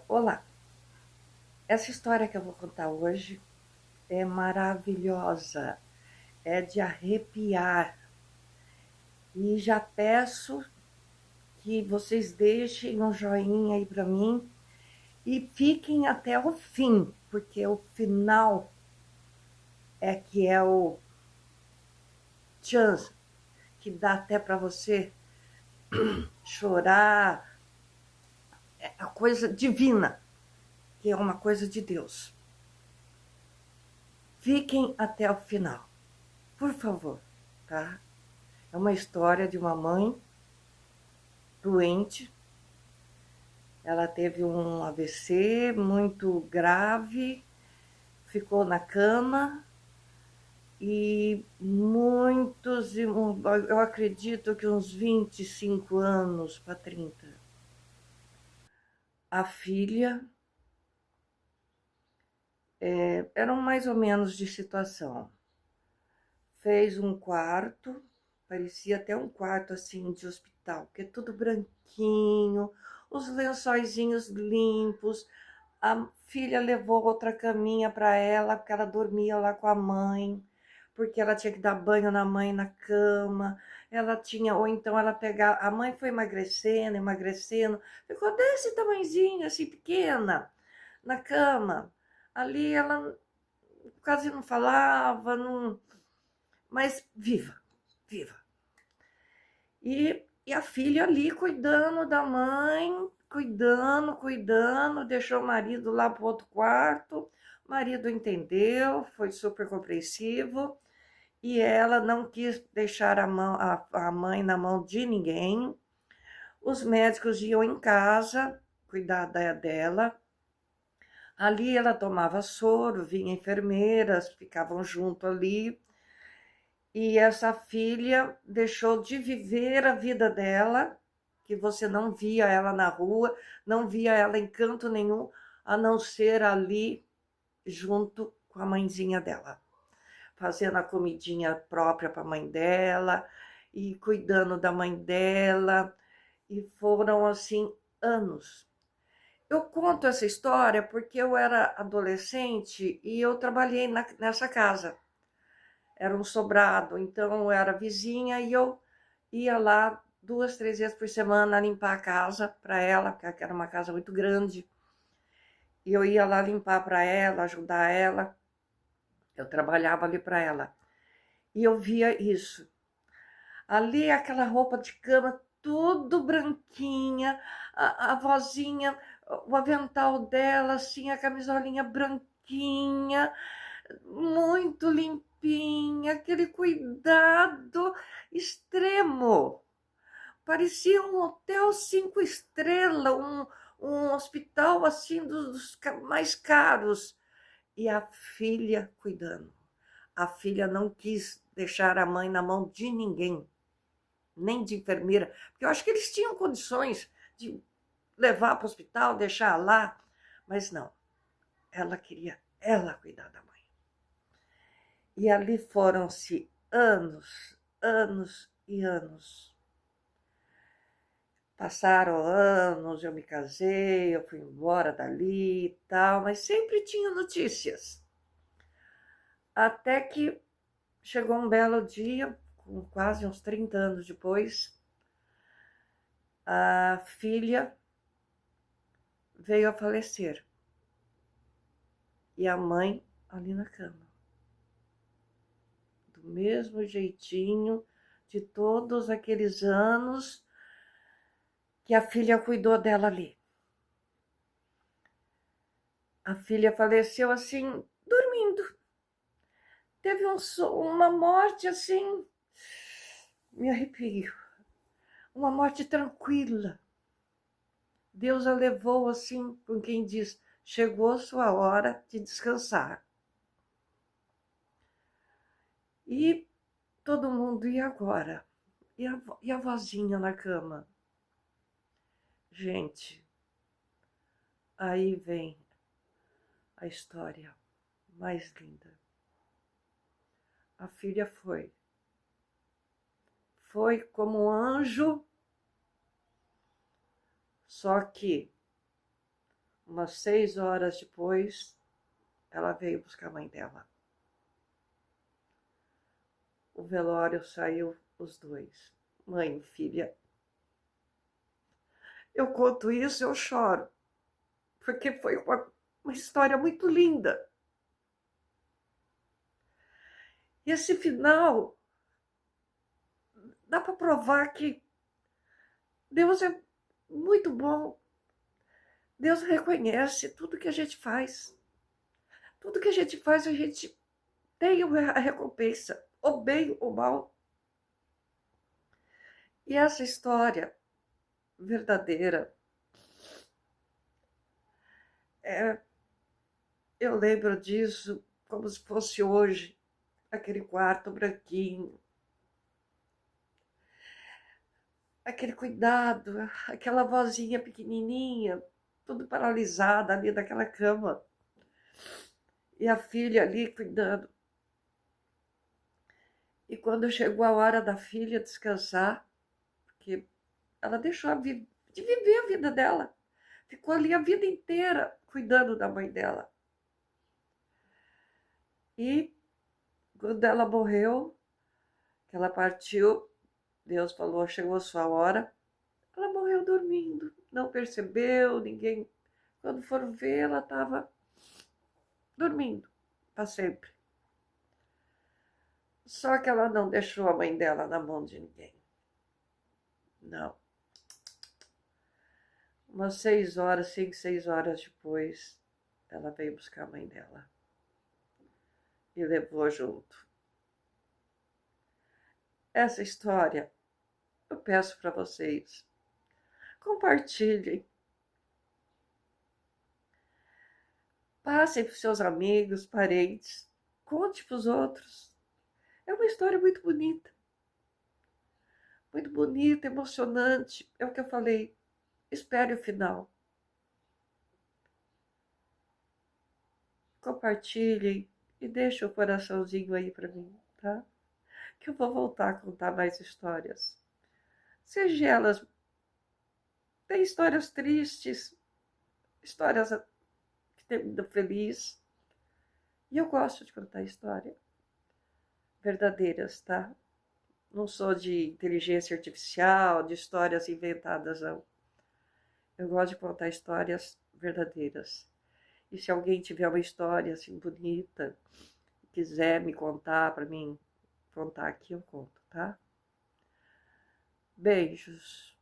Olá, essa história que eu vou contar hoje é maravilhosa, é de arrepiar. E já peço que vocês deixem um joinha aí para mim e fiquem até o fim, porque o final é que é o chance que dá até para você chorar, é a coisa divina, que é uma coisa de Deus. Fiquem até o final, por favor, tá? É uma história de uma mãe doente. Ela teve um AVC muito grave, ficou na cama e eu acredito que uns 25 anos para 30. A filha eram mais ou menos de situação. Fez um quarto, parecia até um quarto assim de hospital, que é tudo branquinho, os lençóizinhos limpos. A filha levou outra caminha para ela, porque ela dormia lá com a mãe, porque ela tinha que dar banho na mãe na cama. Ela tinha, ou então ela pegava, a mãe foi emagrecendo, emagrecendo, ficou desse tamanhozinho, assim, pequena, na cama. Ali ela quase não falava, não, mas viva, viva. E a filha ali cuidando da mãe, cuidando, deixou o marido lá pro outro quarto. O marido entendeu, foi super compreensivo e ela não quis deixar a mãe na mão de ninguém. Os médicos iam em casa cuidar dela. Ali ela tomava soro, vinha enfermeiras, ficavam junto ali. E essa filha deixou de viver a vida dela, que você não via ela na rua, não via ela em canto nenhum, a não ser ali junto com a mãezinha dela, fazendo a comidinha própria para a mãe dela e cuidando da mãe dela. E foram assim anos. Eu conto essa história porque eu era adolescente e eu trabalhei nessa casa. Era um sobrado, então eu era vizinha e eu ia lá 2, 3 vezes por semana limpar a casa para ela, porque era uma casa muito grande. E eu ia lá limpar para ela, ajudar ela. Eu trabalhava ali para ela. E eu via isso. Ali aquela roupa de cama tudo branquinha, a vozinha, o avental dela, assim, a camisolinha branquinha, muito limpinha, aquele cuidado extremo. Parecia um hotel 5 estrelas, um hospital assim dos mais caros. E a filha cuidando. A filha não quis deixar a mãe na mão de ninguém, nem de enfermeira, porque eu acho que eles tinham condições de levar para o hospital, deixar lá, mas não. Ela queria ela cuidar da mãe. E ali foram-se anos, anos e anos. Passaram anos, eu me casei, eu fui embora dali e tal, mas sempre tinha notícias. Até que chegou um belo dia, com quase uns 30 anos depois, a filha veio a falecer. E a mãe ali na cama. Do mesmo jeitinho de todos aqueles anos que a filha cuidou dela ali. A filha faleceu assim, dormindo. Teve uma morte assim, me arrepio. Uma morte tranquila. Deus a levou assim, com quem diz, chegou a sua hora de descansar. E todo mundo, e agora? E a vozinha na cama? Gente, aí vem a história mais linda. A filha foi como um anjo, só que Umas 6 horas depois, ela veio buscar a mãe dela. O velório saiu os dois, mãe e filha. Eu conto isso, eu choro, porque foi uma história muito linda. E esse final dá para provar que Deus é muito bom. Deus reconhece tudo que a gente faz. Tudo que a gente faz, a gente tem a recompensa, ou bem ou mal. E essa história verdadeira, eu lembro disso como se fosse hoje, aquele quarto branquinho, aquele cuidado, aquela vozinha pequenininha, tudo paralisada ali naquela cama. E a filha ali cuidando. E quando chegou a hora da filha descansar, porque ela deixou de viver a vida dela, ficou ali a vida inteira cuidando da mãe dela. E quando ela morreu, que ela partiu, Deus falou, chegou a sua hora, ela morreu dormindo, não percebeu, ninguém. Quando foram ver, ela estava dormindo para sempre. Só que ela não deixou a mãe dela na mão de ninguém. Não. Umas 6 horas, 5, 6 horas depois, ela veio buscar a mãe dela e levou junto. Essa história, eu peço para vocês, compartilhem. Passem para os seus amigos, parentes, conte para os outros. É uma história muito bonita, emocionante. É o que eu falei. Espere o final. Compartilhem e deixem o coraçãozinho aí para mim, tá? Que eu vou voltar a contar mais histórias. Seja elas, tem histórias tristes, histórias que terminam feliz. E eu gosto de contar história verdadeiras, tá? Não sou de inteligência artificial, de histórias inventadas, não. Eu gosto de contar histórias verdadeiras. E se alguém tiver uma história assim bonita, quiser me contar para mim contar aqui, eu conto, tá? Beijos.